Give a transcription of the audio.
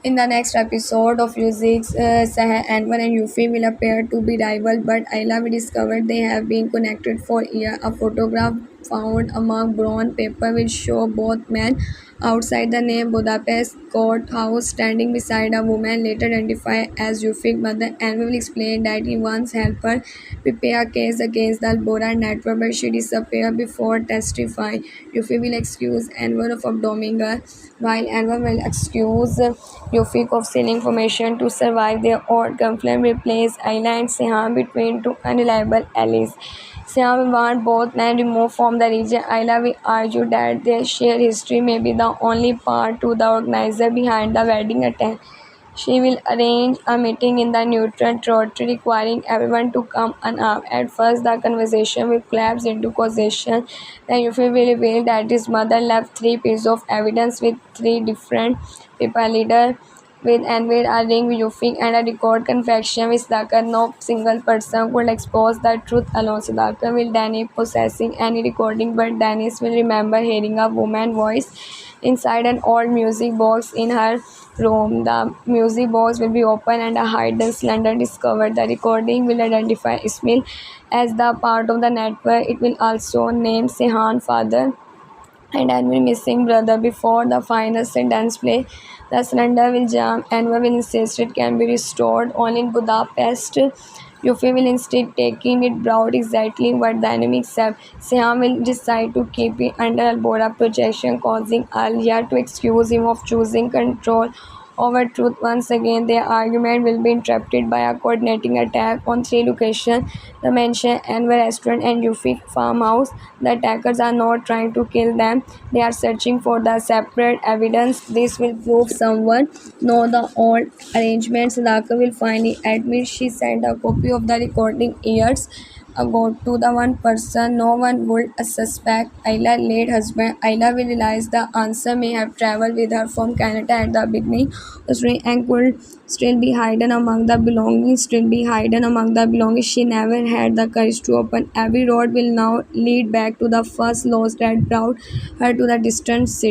In the next episode of Music, Sah, Anwar and Yufi will appear to be rivals, but Ayla will discover they have been connected for years. A photograph found among brown paper will show both men outside the name Budapest courthouse standing beside a woman later identified as Yufi's mother. Anwar will explain that he once helped her prepare a case against the Albora network, but she disappeared before testifying. Yufi will accuse Anwar of abducting her, while Anwar will accuse Yofik of selling information to survive their odd conflict replace Ayla and Seham between two unreliable allies. Seham will want both men removed from the region. Ayla will argue that their shared history may be the only part to the organizer behind the wedding attack. She will arrange a meeting in the neutral territory requiring everyone to come unarmed. At first, the conversation will collapse into causation. Then Yuffie will reveal that his mother left three pieces of evidence with three different people leader with and with a ring Yuffie and a record confession with Sudhakar. No single person could expose the truth alone. Sudhakar will deny possessing any recording, but Dennis will remember hearing a woman's voice inside an old music box in her room. The music box will be opened and a hidden cylinder discovered. The recording will identify Ismail as the part of the network. It will also name Sehan's father and Anwar missing brother before the final sentence play. The cylinder will jam. Anwar will insist it can be restored only in Budapest. Yuffie will instead taking it brought exactly what the enemy accept. Seham will decide to keep it under Albora projection, causing Alia to accuse him of choosing control over truth. Once again, their argument will be interrupted by a coordinating attack on three locations: the mansion, Anwar restaurant, and Yuffie farmhouse. The attackers are not trying to kill them; they are searching for the separate evidence. This will prove someone know the old arrangements. Sadaka will finally admit she sent a copy of the recording years ago to the one person no one would suspect, Ayla's late husband. Ayla will realize the answer may have traveled with her from Canada at the beginning of the story and could still be hidden among the belongings. She never had the courage to open. Every road will now lead back to the first lost that brought her to the distant city.